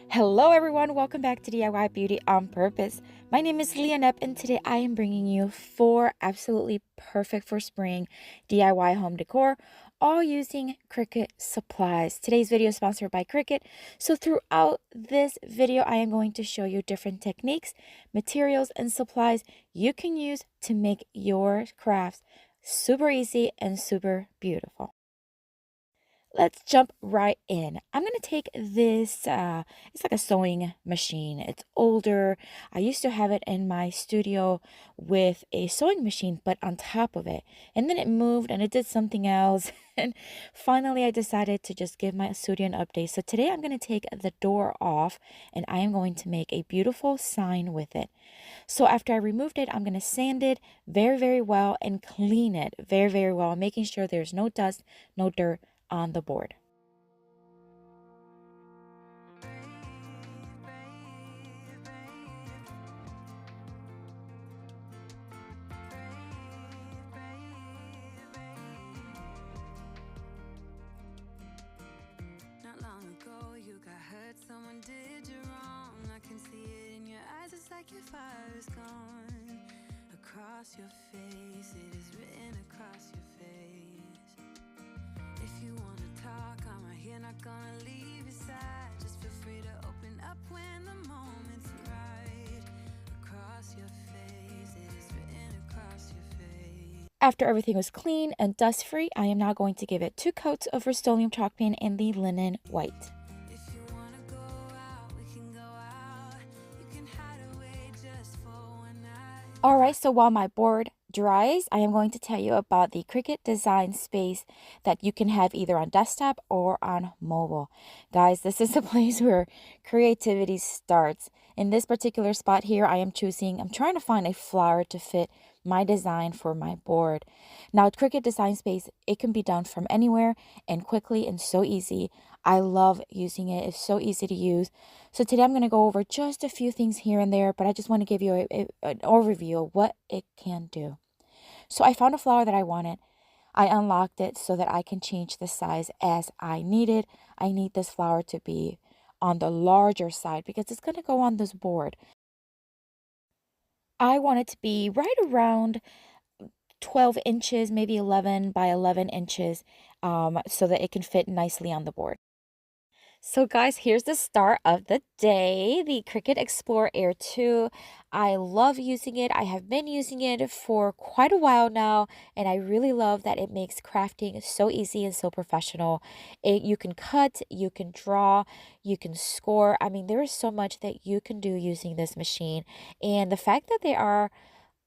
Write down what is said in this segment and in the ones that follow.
Hello everyone, welcome back to DIY Beauty on Purpose. My name is Leonette and today I am bringing you 4 absolutely perfect for spring DIY home decor, all using Cricut supplies. Today's video is sponsored by Cricut, so throughout this video I am going to show you different techniques, materials, and supplies you can use to make your crafts super easy and super beautiful. Let's jump right in. I'm going to take this, it's like a sewing machine. It's older. I used to have it in my studio with a sewing machine, but on top of it. And then it moved and it did something else. And finally, I decided to just give my studio an update. So today I'm going to take the door off and I am going to make a beautiful sign with it. So after I removed it, I'm going to sand it very, very well and clean it very, very well, making sure there's no dust, no dirt on the board. Not long ago you got hurt, someone did you wrong. I can see it in your eyes, it's like your fire is gone. Across your face, it is written across your face. If you wanna talk, I'm right here, not gonna leave your side. Just feel free to open up when the moment's right. Across your face, it is written across your face. After everything was clean and dust-free, I am now going to give it 2 coats of Rust-Oleum chalk paint in the linen white. If you wanna go out, we can go out. You can hide away just for one night. Alright, so while my board dries, I am going to tell you about the Cricut design space that you can have either on desktop or on mobile. Guys, this is the place where creativity starts. In this particular spot here, I'm trying to find a flower to fit my design for my board. Now, Cricut design space, it can be done from anywhere and quickly and so easy. I love using it. It's so easy to use. So today I'm going to go over just a few things here and there, but I just want to give you an overview of what it can do. So I found a flower that I wanted. I unlocked it so that I can change the size as I need it. I need this flower to be on the larger side because it's going to go on this board. I want it to be right around 12 inches, maybe 11 by 11 inches, so that it can fit nicely on the board. So guys, here's the start of the day, the Cricut Explore Air 2. I love using it. I have been using it for quite a while now, and I really love that it makes crafting so easy and so professional. You can cut, you can draw, you can score. I mean, there is so much that you can do using this machine. And the fact that there are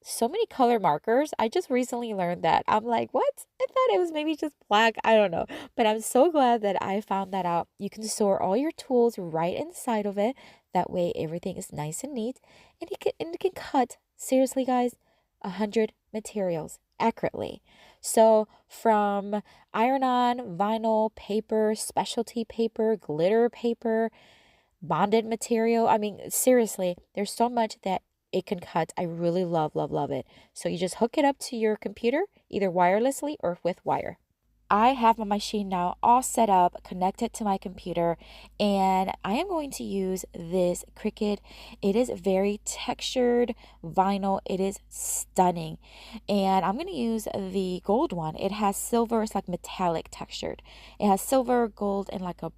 so many color markers, I just recently learned that. I'm like, what? I thought it was maybe just black. I don't know. But I'm so glad that I found that out. You can store all your tools right inside of it. That way everything is nice and neat. And it can cut, seriously guys, 100 materials accurately. So from iron-on, vinyl, paper, specialty paper, glitter paper, bonded material. I mean, seriously, there's so much that it can cut. I really love it. So you just hook it up to your computer, either wirelessly or with wire. I have my machine now all set up, connected to my computer, and I am going to use this Cricut. It is very textured vinyl. It is stunning. And I'm going to use the gold one. It has silver, it's like metallic textured. It has silver, gold, and like a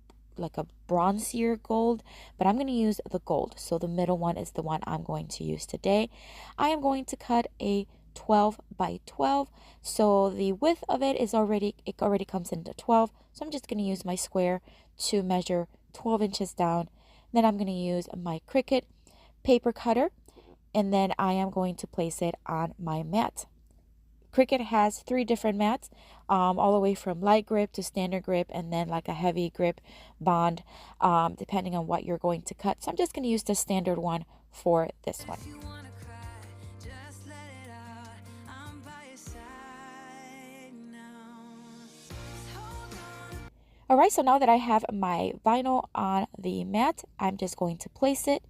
bronzier gold, but I'm going to use the gold. So the middle one is the one I'm going to use today. I am going to cut a 12 by 12. So the width of it already comes into 12. So I'm just going to use my square to measure 12 inches down. Then I'm going to use my Cricut paper cutter, and then I am going to place it on my mat. Cricut has 3 different mats, all the way from light grip to standard grip, and then like a heavy grip bond, depending on what you're going to cut. So I'm just going to use the standard one for this one. If you wanna cry, just let it out. I'm by your side now. Just hold on. Alright, so now that I have my vinyl on the mat, I'm just going to place it.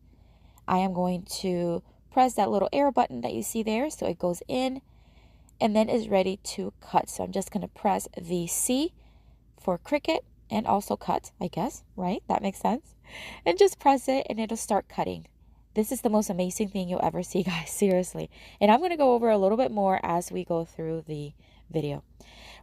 I am going to press that little arrow button that you see there so it goes in and then is ready to cut. So I'm just going to press the C for Cricut and also cut, I guess, right? That makes sense. And just press it and it'll start cutting. This is the most amazing thing you'll ever see, guys, seriously. And I'm going to go over a little bit more as we go through the video.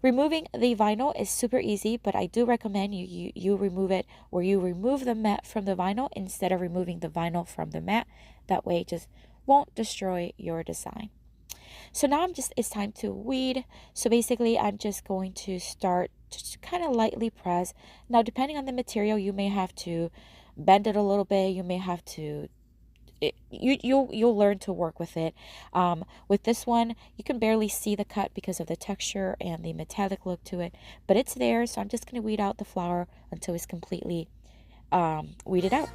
Removing the vinyl is super easy, but I do recommend you remove it, or you remove the mat from the vinyl instead of removing the vinyl from the mat. That way it just won't destroy your design. So now it's time to weed. So basically I'm just going to start just kind of lightly press. Now depending on the material, you may have to bend it a little bit. You may have to you'll learn to work with it. With this one, you can barely see the cut because of the texture and the metallic look to it, but it's there. So I'm just going to weed out the flower until it's completely weeded out.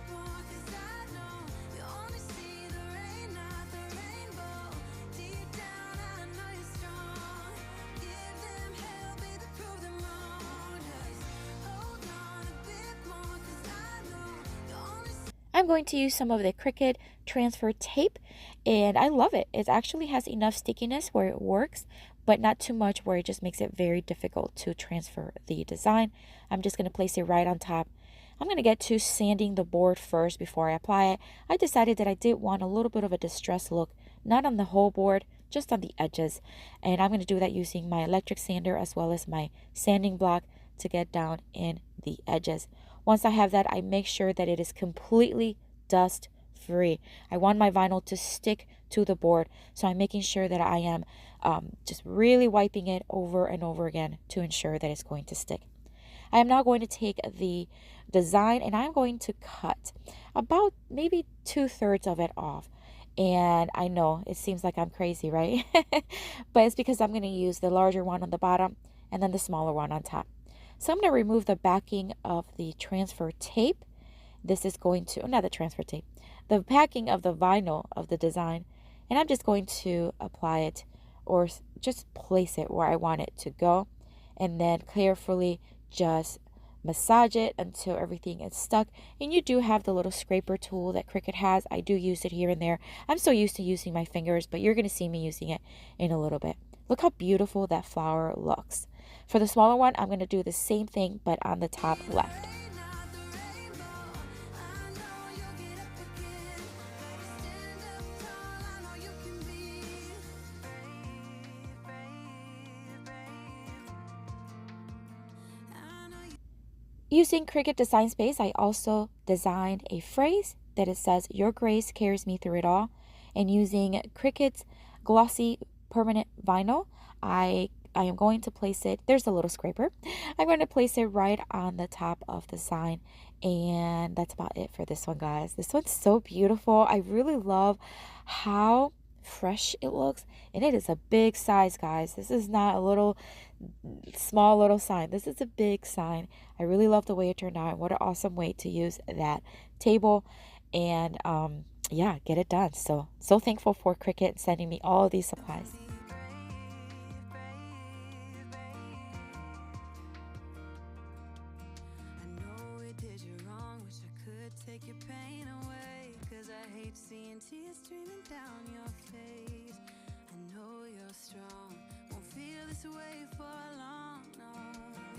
I'm going to use some of the Cricut transfer tape, and I love it. It actually has enough stickiness where it works, but not too much where it just makes it very difficult to transfer the design. I'm just going to place it right on top. I'm going to get to sanding the board first before I apply it. I decided that I did want a little bit of a distressed look, not on the whole board, just on the edges. And I'm going to do that using my electric sander as well as my sanding block to get down in the edges. Once I have that, I make sure that it is completely dust free. I want my vinyl to stick to the board, so I'm making sure that I am just really wiping it over and over again to ensure that it's going to stick. I am now going to take the design and I'm going to cut about maybe 2/3 of it off. And I know it seems like I'm crazy, right? But it's because I'm going to use the larger one on the bottom and then the smaller one on top. So I'm going to remove the backing of the transfer tape. This is going to, not the transfer tape, the backing of the vinyl of the design. And I'm just going to apply it or just place it where I want it to go. And then carefully just massage it until everything is stuck. And you do have the little scraper tool that Cricut has. I do use it here and there. I'm so used to using my fingers, but you're going to see me using it in a little bit. Look how beautiful that flower looks. For the smaller one, I'm going to do the same thing, but on the top left. Using Cricut Design Space, I also designed a phrase that it says, "Your grace carries me through it all." And using Cricut's glossy permanent vinyl, I am going to place it, there's a little scraper. I'm going to place it right on the top of the sign. And that's about it for this one, guys. This one's so beautiful. I really love how fresh it looks. And it is a big size, guys. This is not a little small little sign. This is a big sign. I really love the way it turned out. And what an awesome way to use that table. And yeah, get it done. So thankful for Cricut sending me all of these supplies. Take your pain away, 'cause I hate seeing tears streaming down your face. I know you're strong, won't feel this way for long, no.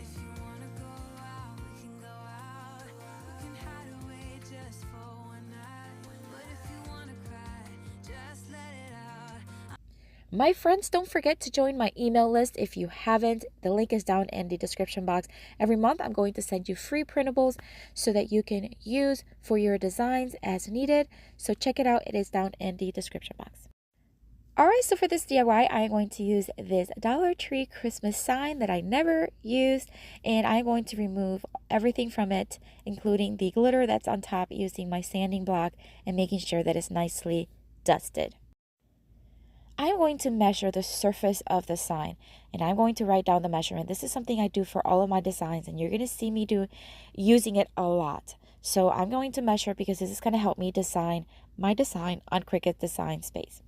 If you wanna go out, we can go out. We can hide away just for one night. But if you wanna cry, just let it out. My friends, don't forget to join my email list if you haven't. The link is down in the description box. Every month, I'm going to send you free printables so that you can use for your designs as needed. So check it out. It is down in the description box. All right, so for this DIY, I'm going to use this Dollar Tree Christmas sign that I never used, and I'm going to remove everything from it, including the glitter that's on top, using my sanding block and making sure that it's nicely dusted. I'm going to measure the surface of the sign, and I'm going to write down the measurement. This is something I do for all of my designs, and you're going to see me using it a lot. So I'm going to measure because this is going to help me design my design on Cricut Design Space.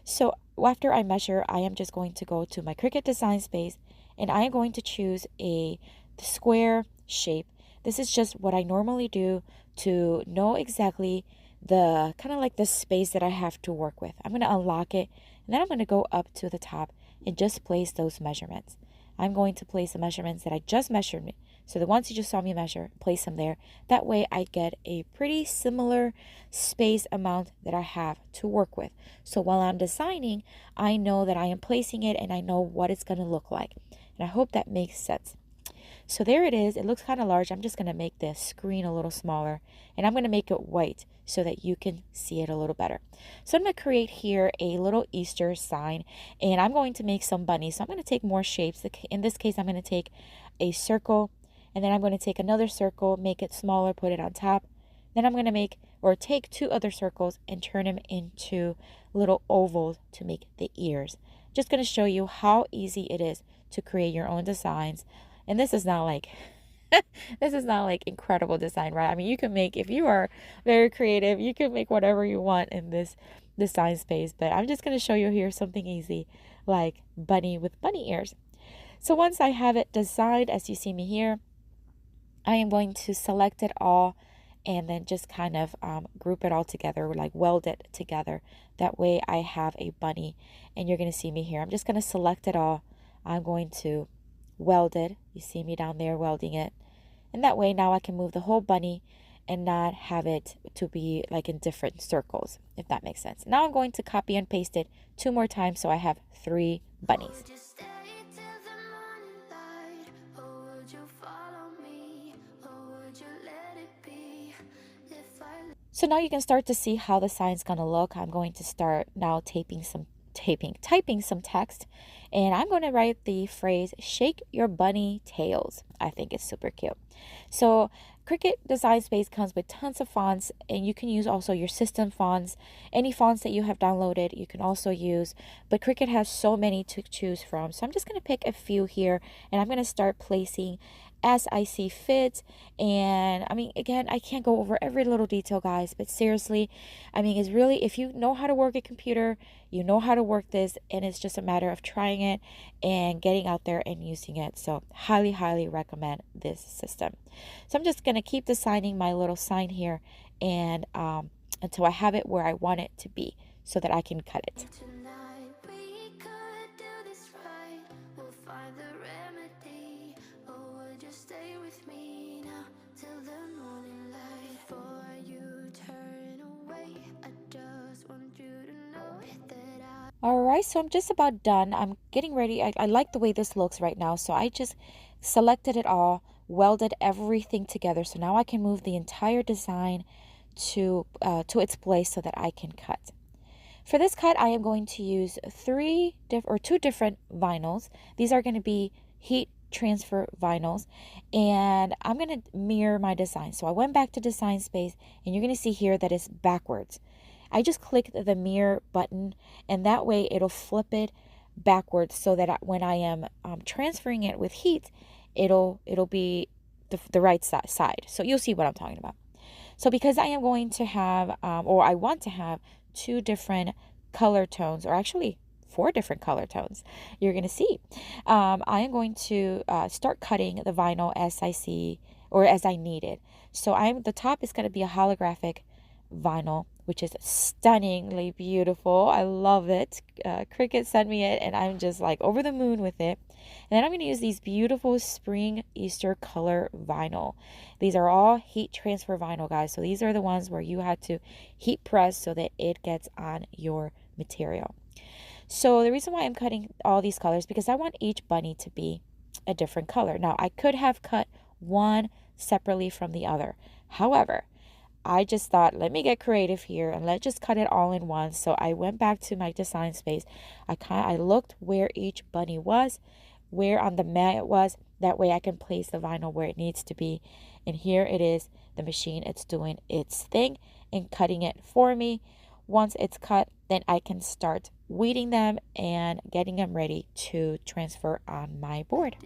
So after I measure, I am just going to go to my Cricut Design Space, and I am going to choose a square shape. This is just what I normally do to know exactly the kind of like the space that I have to work with. I'm going to unlock it, and then I'm going to go up to the top and just place those measurements. I'm going to place the measurements that I just measured So the ones you just saw me measure, place them there. That way I get a pretty similar space amount that I have to work with. So while I'm designing, I know that I am placing it and I know what it's going to look like. And I hope that makes sense. So there it is. It looks kind of large. I'm just going to make the screen a little smaller, and I'm going to make it white so that you can see it a little better. So I'm going to create here a little Easter sign, and I'm going to make some bunnies. So I'm going to take more shapes. In this case, I'm going to take a circle, and then I'm going to take another circle, make it smaller, put it on top. Then I'm going to take 2 other circles and turn them into little ovals to make the ears. Just going to show you how easy it is to create your own designs. And this is not like this is not like incredible design, right? I mean, you can make, if you are very creative, you can make whatever you want in this design space. But I'm just going to show you here something easy, like bunny with bunny ears. So once I have it designed, as you see me here, I am going to select it all and then just kind of group it all together, like weld it together. That way I have a bunny, and you're going to see me here. I'm just going to select it all. I'm going to weld it. You see me down there welding it. And that way now I can move the whole bunny and not have it to be like in different circles, if that makes sense. Now I'm going to copy and paste it 2 more times so I have 3 bunnies. So now you can start to see how the sign's gonna look. I'm going to start now typing some text, and I'm going to write the phrase "shake your bunny tails." I think it's super cute. So Cricut Design Space comes with tons of fonts, and you can use also your system fonts. Any fonts that you have downloaded you can also use, but Cricut has so many to choose from. So I'm just going to pick a few here, and I'm going to start placing as I see fit. And I mean, again, I can't go over every little detail, guys, but seriously, I mean, it's really, if you know how to work a computer, you know how to work this, and it's just a matter of trying it and getting out there and using it. So highly recommend this system. So I'm just going to keep designing my little sign here, and until I have it where I want it to be so that I can cut it. Alright, so I'm just about done. I'm getting ready. I like the way this looks right now. So I just selected it all, welded everything together. So now I can move the entire design to its place so that I can cut. For this cut, I am going to use 2 different vinyls. These are going to be heat transfer vinyls, and I'm going to mirror my design. So I went back to Design Space, and you're going to see here that it's backwards. I just clicked the mirror button, and that way it'll flip it backwards so that when I am transferring it with heat, it'll be the right side. So you'll see what I'm talking about. So because I am going to have, or I want to have 2 different color tones, or actually 4 different color tones, you're going to see. I am going to start cutting the vinyl as I see, or as I need it. So the top is going to be a holographic vinyl, which is stunningly beautiful. I love it. Cricut sent me it, and I'm just like over the moon with it. And then I'm going to use these beautiful spring Easter color vinyl. These are all heat transfer vinyl, guys. So these are the ones where you had to heat press so that it gets on your material. So the reason why I'm cutting all these colors, because I want each bunny to be a different color. Now, I could have cut one separately from the other. However, I just thought, let me get creative here and let's just cut it all in one. So I went back to my Design Space. I looked where each bunny was, where on the mat it was. That way I can place the vinyl where it needs to be. And here it is, the machine. It's doing its thing and cutting it for me. Once it's cut, then I can start weeding them and getting them ready to transfer on my board.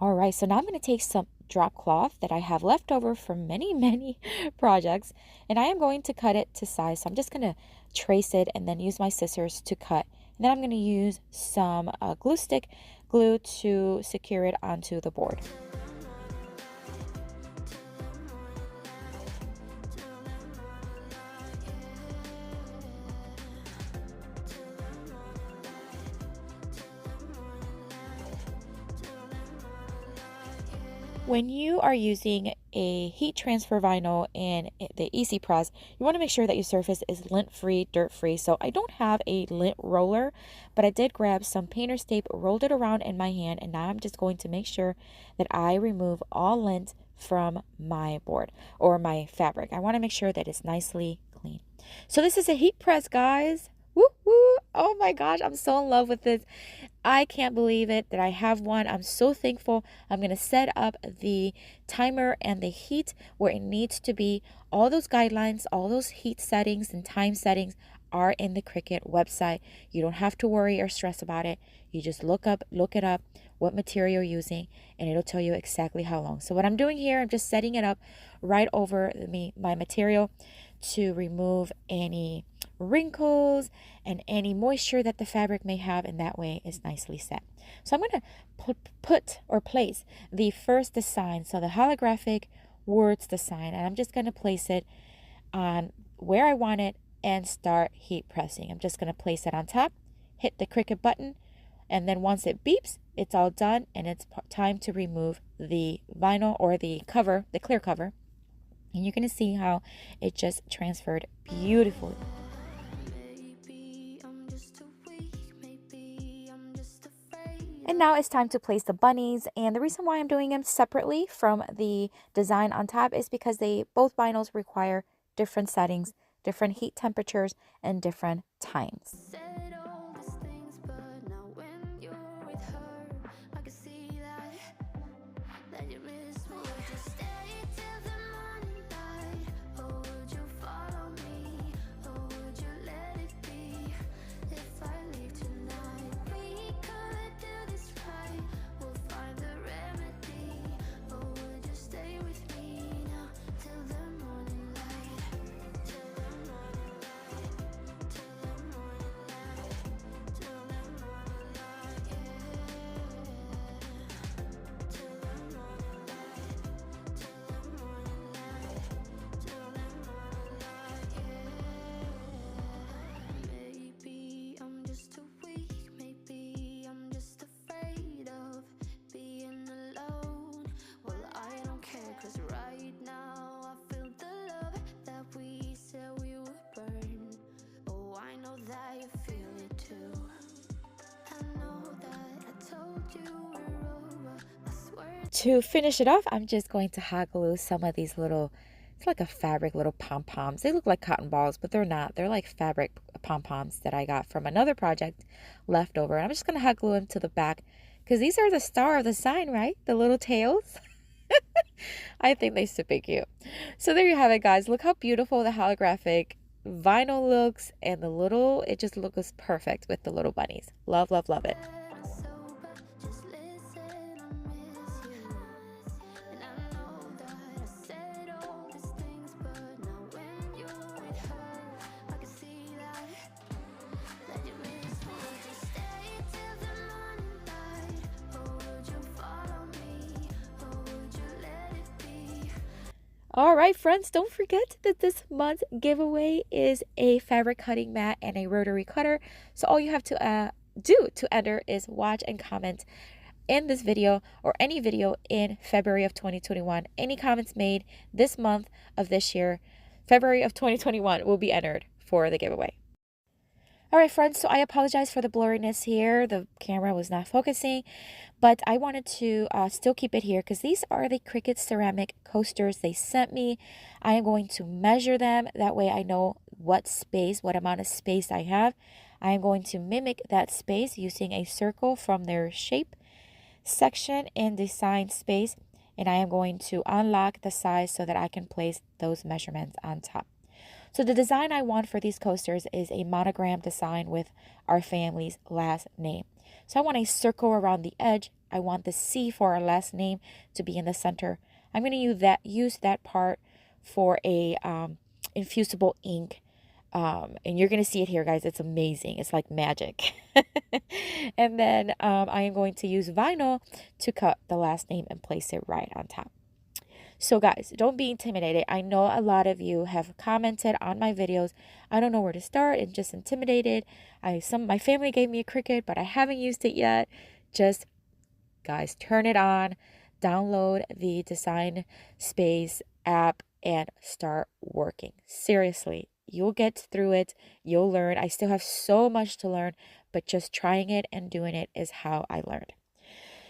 All right, so now I'm going to take some drop cloth that I have left over from many projects, and I am going to cut it to size. So I'm just going to trace it and then use my scissors to cut. And then I'm going to use some glue stick glue to secure it onto the board. When you are using a heat transfer vinyl in the Easy Press, you want to make sure that your surface is lint-free, dirt-free. So I don't have a lint roller, but I did grab some painter's tape, rolled it around in my hand, and now I'm just going to make sure that I remove all lint from my board or my fabric. I want to make sure that it's nicely clean. So this is a heat press, guys. Woo woo! Oh my gosh, I'm so in love with this. I can't believe it that I have one. I'm so thankful. I'm going to set up the timer and the heat where it needs to be. All those guidelines, all those heat settings and time settings are in the Cricut website. You don't have to worry or stress about it. You just look it up, what material you're using, and it'll tell you exactly how long. So what I'm doing here, I'm just setting it up right over my material to remove any wrinkles and any moisture that the fabric may have, and that way it's nicely set. So I'm going to put or place the first design, so the holographic words design, and I'm just going to place it on where I want it and start heat pressing. I'm just going to place it on top, hit the Cricut button, and then once it beeps, it's all done, and it's time to remove the vinyl or the cover, the clear cover. And you're going to see how it just transferred beautifully. And now it's time to place the bunnies, and the reason why I'm doing them separately from the design on top is because both vinyls require different settings, different heat temperatures, and different times. To finish it off, I'm just going to hot glue some of these little, it's like a fabric little pom-poms. They look like cotton balls, but they're not. They're like fabric pom-poms that I got from another project left over. And I'm just going to hot glue them to the back because these are the star of the sign, right? The little tails. I think they're super cute. So there you have it, guys. Look how beautiful the holographic vinyl looks, and it just looks perfect with the little bunnies. Love, love, love it. All right, friends, don't forget that this month's giveaway is a fabric cutting mat and a rotary cutter. So all you have to do to enter is watch and comment in this video or any video in February of 2021. Any comments made this month of this year, February of 2021, will be entered for the giveaway. All right, friends, so I apologize for the blurriness here. The camera was not focusing, but I wanted to still keep it here because these are the Cricut ceramic coasters they sent me. I am going to measure them. That way I know what amount of space I have. I am going to mimic that space using a circle from their shape section in design space, and I am going to unlock the size so that I can place those measurements on top. So the design I want for these coasters is a monogram design with our family's last name. So I want a circle around the edge I want the C for our last name to be in the center. I'm going to use that part for a infusible ink. And you're going to see it here, guys. It's amazing. It's like magic. And then I am going to use vinyl to cut the last name and place it right on top. So guys, don't be intimidated. I know a lot of you have commented on my videos. I don't know where to start and just intimidated. My family gave me a Cricut, but I haven't used it yet. Just guys, turn it on, download the Design Space app and start working. Seriously, you'll get through it. You'll learn. I still have so much to learn, but just trying it and doing it is how I learned.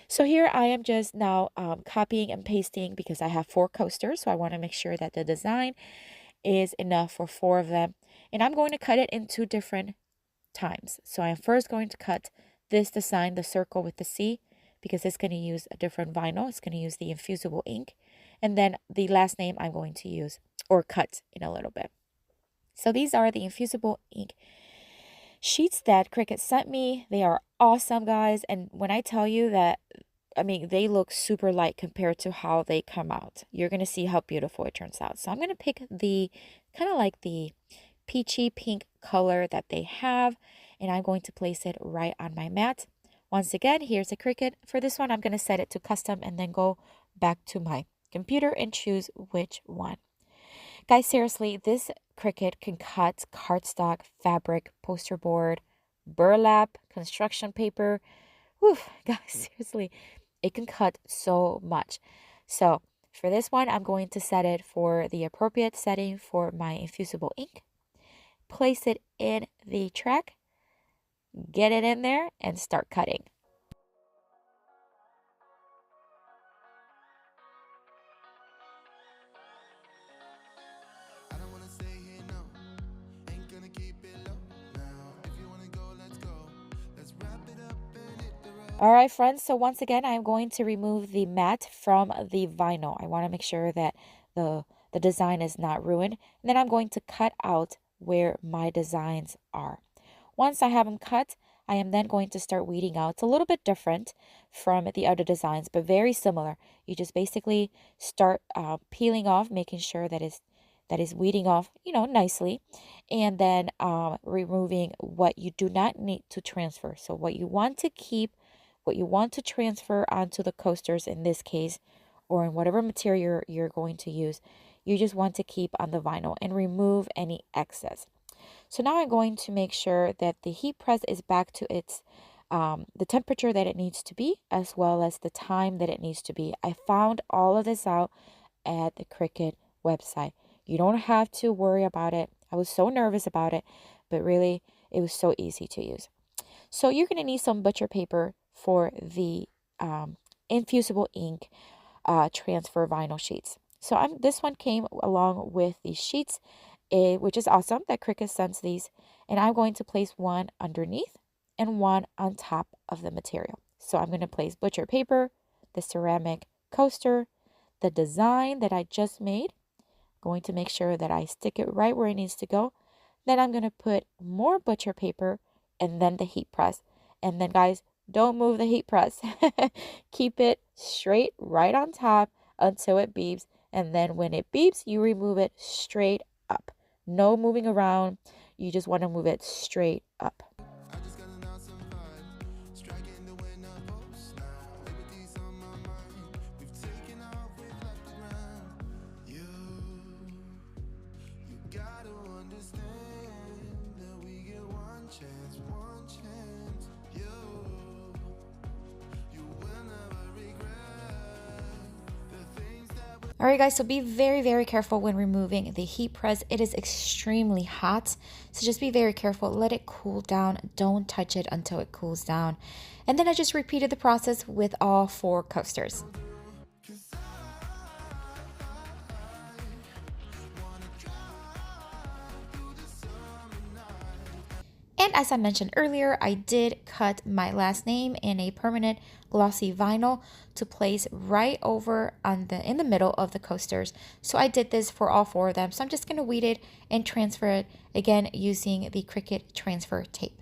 So here I am just now copying and pasting because I have 4 coasters. So I want to make sure that the design is enough for 4 of them. And I'm going to cut it in 2 different times. So I'm first going to cut this design, the circle with the C, because it's going to use a different vinyl. It's going to use the Infusible ink. And then the last name I'm going to use or cut in a little bit. So these are the Infusible ink sheets that Cricut sent me. They are awesome, guys. And when I tell you that, I mean, they look super light compared to how they come out. You're going to see how beautiful it turns out. So I'm going to pick the kind of like the peachy pink color that they have, and I'm going to place it right on my mat. Once again, here's a Cricut. For this one, I'm going to set it to custom and then go back to my computer and choose which one. Guys, seriously, this Cricut can cut cardstock, fabric, poster board, burlap, construction paper. Whew, guys, seriously, it can cut so much. So for this one, I'm going to set it for the appropriate setting for my Infusible ink. Place it in the track, get it in there, and start cutting. All right, friends, so once again, I'm going to remove the mat from the vinyl. I want to make sure that the design is not ruined. And then I'm going to cut out where my designs are. Once I have them cut, I am then going to start weeding out. It's a little bit different from the other designs, but very similar. You just basically start peeling off, making sure that is weeding off, nicely, and then removing what you do not need to transfer. So what you want to keep, what you want to transfer onto the coasters in this case, or in whatever material you're going to use, you just want to keep on the vinyl and remove any excess. So now I'm going to make sure that the heat press is back to its the temperature that it needs to be, as well as the time that it needs to be. I found all of this out at the Cricut website. You don't have to worry about it. I was so nervous about it, but really it was so easy to use. So you're going to need some butcher paper for the Infusible ink transfer vinyl sheets. So this one came along with these sheets, which is awesome that Cricut sends these. And I'm going to place one underneath and one on top of the material. So I'm going to place butcher paper, the ceramic coaster, the design that I just made. Going to make sure that I stick it right where it needs to go. Then I'm going to put more butcher paper and then the heat press. And then, guys, don't move the heat press. Keep it straight right on top until it beeps. And then when it beeps, you remove it straight up. No moving around. You just want to move it straight up. All right, guys, so be very, very careful when removing the heat press. It is extremely hot, so just be very careful. Let it cool down. Don't touch it until it cools down. And then I just repeated the process with all 4 coasters. And as I mentioned earlier, I did cut my last name in a permanent glossy vinyl to place right over in the middle of the coasters. So I did this for all 4 of them. So I'm just going to weed it and transfer it again using the Cricut transfer tape.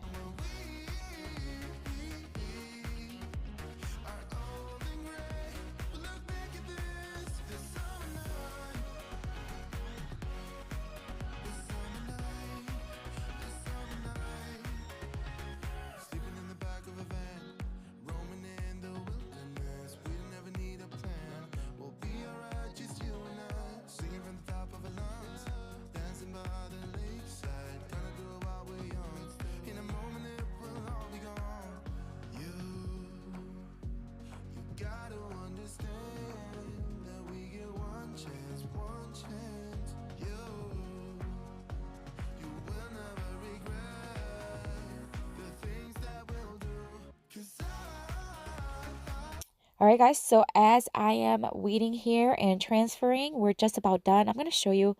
All right, guys, so as I am weeding here and transferring, we're just about done. I'm going to show you,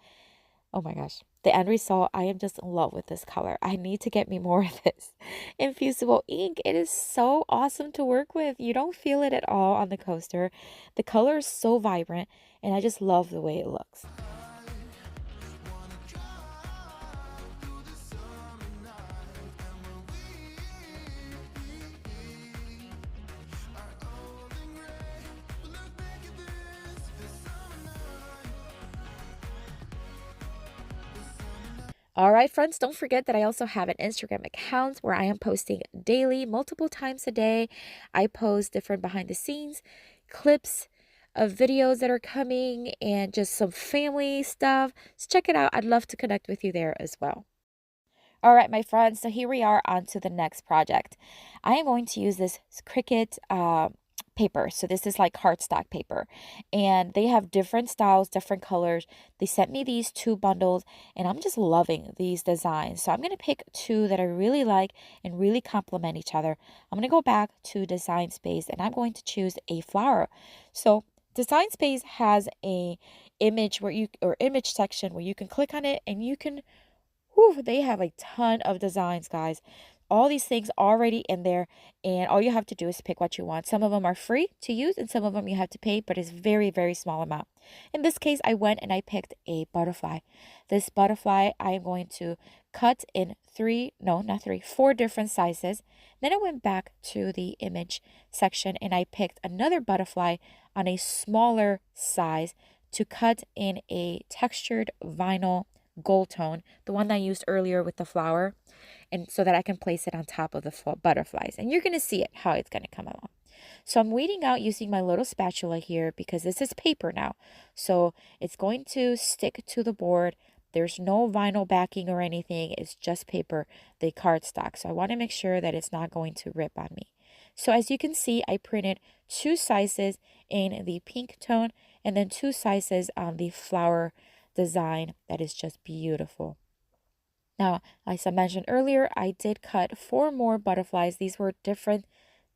oh my gosh, the end result. I am just in love with this color. I need to get me more of this Infusible ink. It is so awesome to work with. You don't feel it at all on the coaster. The color is so vibrant, and I just love the way it looks. All right, friends, don't forget that I also have an Instagram account where I am posting daily, multiple times a day. I post different behind the scenes clips of videos that are coming and just some family stuff. So check it out. I'd love to connect with you there as well. All right, my friends, so here we are on to the next project. I am going to use this Cricut paper. So this is like cardstock paper, and they have different styles, different colors. They sent me these two bundles, and I'm just loving these designs. So I'm going to pick two that I really like and really complement each other. I'm going to go back to Design Space, and I'm going to choose a flower. So Design Space has a image image section where you can click on it and you can. Whew, they have a ton of designs, guys. All these things already in there, and all you have to do is pick what you want. Some of them are free to use, and some of them you have to pay, but it's very, very small amount. In this case, I went and I picked a butterfly. This butterfly, I am going to cut in four different sizes. Then I went back to the image section, and I picked another butterfly on a smaller size to cut in a textured vinyl gold tone, the one that I used earlier with the flower, and so that I can place it on top of the butterflies. And you're going to see it, how it's going to come along. So I'm weeding out using my little spatula here because this is paper now. So it's going to stick to the board. There's no vinyl backing or anything. It's just paper, the cardstock. So I want to make sure that it's not going to rip on me. So as you can see, I printed two sizes in the pink tone and then two sizes on the flower design that is just beautiful. Now, as I mentioned earlier, I did cut four more butterflies. These were different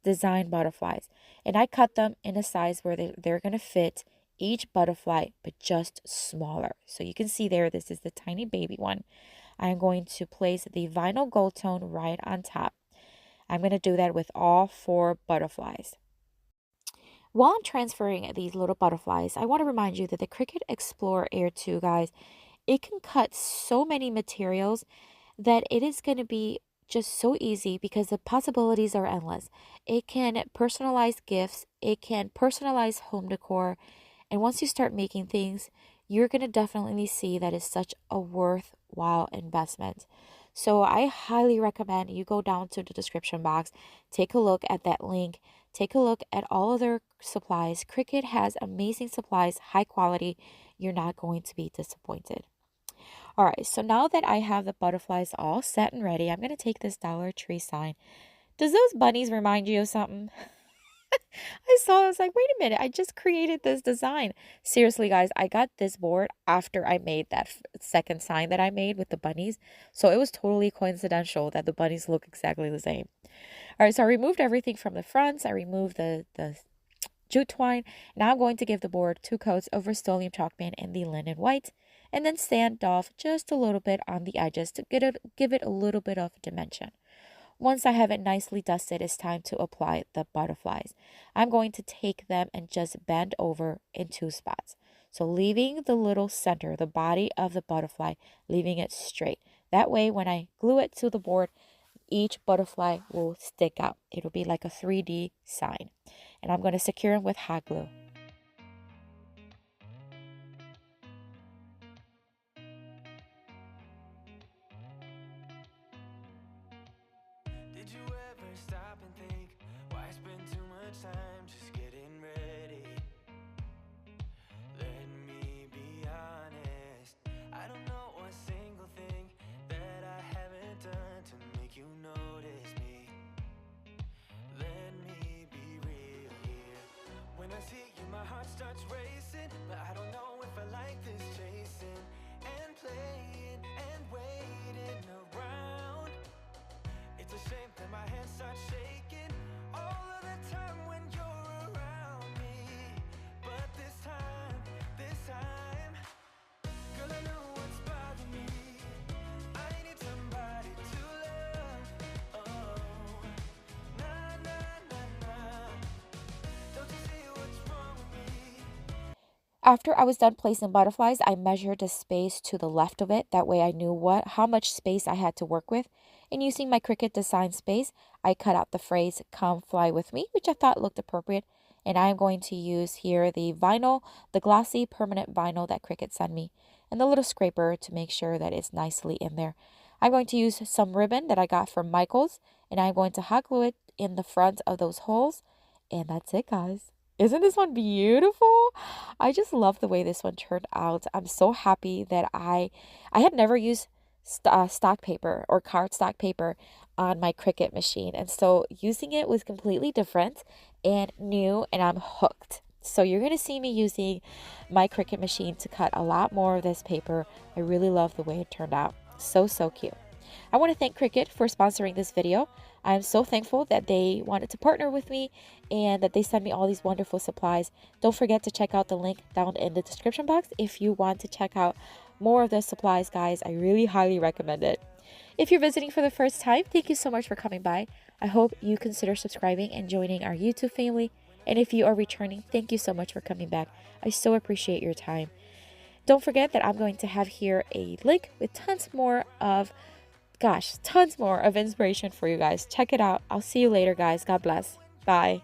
design butterflies, and I cut them in a size where they're going to fit each butterfly, but just smaller. So you can see there, this is the tiny baby one. I'm going to place the vinyl gold tone right on top. I'm going to do that with all four butterflies. While I'm transferring these little butterflies, I want to remind you that the Cricut Explorer Air 2, guys, it can cut so many materials that it is going to be just so easy because the possibilities are endless. It can personalize gifts, it can personalize home decor, and once you start making things, you're going to definitely see that it's such a worthwhile investment. So I highly recommend you go down to the description box, take a look at that link, take a look at all of their supplies. Cricut has amazing supplies, high quality. You're not going to be disappointed. All right, so now that I have the butterflies all set and ready, I'm going to take this Dollar Tree sign. Does those bunnies remind you of something? I saw, I was like, wait a minute, I just created this design. Seriously, guys, I got this board after I made that second sign that I made with the bunnies. So it was totally coincidental that the bunnies look exactly the same. All right, so I removed everything from the fronts. I removed the jute twine. Now I'm going to give the board two coats of Rust-Oleum chalk paint in the linen white, and then sand off just a little bit on the edges to give it a little bit of dimension. Once I have it nicely dusted, it's time to apply the butterflies. I'm going to take them and just bend over in two spots. So leaving the little center, the body of the butterfly, leaving it straight. That way, when I glue it to the board, each butterfly will stick out. It'll be like a 3D sign. And I'm going to secure them with hot glue. Did you ever stop and think, why spend too much time just getting ready? Let me be honest, I don't know one single thing that I haven't done to make you notice me. Let me be real here. When I see you, my heart starts racing, but I don't know if I like this chasing and playing and waiting around. It's a shame that my hands start shaking all of the time when you're around. After I was done placing butterflies, I measured the space to the left of it. That way I knew how much space I had to work with. And using my Cricut design space, I cut out the phrase, "Come fly with me," which I thought looked appropriate. And I'm going to use here the vinyl, the glossy permanent vinyl that Cricut sent me, and the little scraper to make sure that it's nicely in there. I'm going to use some ribbon that I got from Michael's, and I'm going to hot glue it in the front of those holes. And that's it, guys. Isn't this one beautiful? I just love the way this one turned out. I'm so happy that I had never used stock paper or cardstock paper on my Cricut machine. And so using it was completely different and new, and I'm hooked. So you're going to see me using my Cricut machine to cut a lot more of this paper. I really love the way it turned out. So, so cute. I want to thank Cricut for sponsoring this video. I'm so thankful that they wanted to partner with me and that they sent me all these wonderful supplies. Don't forget to check out the link down in the description box if you want to check out more of the supplies, guys. I really highly recommend it. If you're visiting for the first time, thank you so much for coming by. I hope you consider subscribing and joining our YouTube family. And if you are returning, thank you so much for coming back. I so appreciate your time. Don't forget that I'm going to have here a link with tons more of inspiration for you guys. Check it out. I'll see you later, guys. God bless. Bye.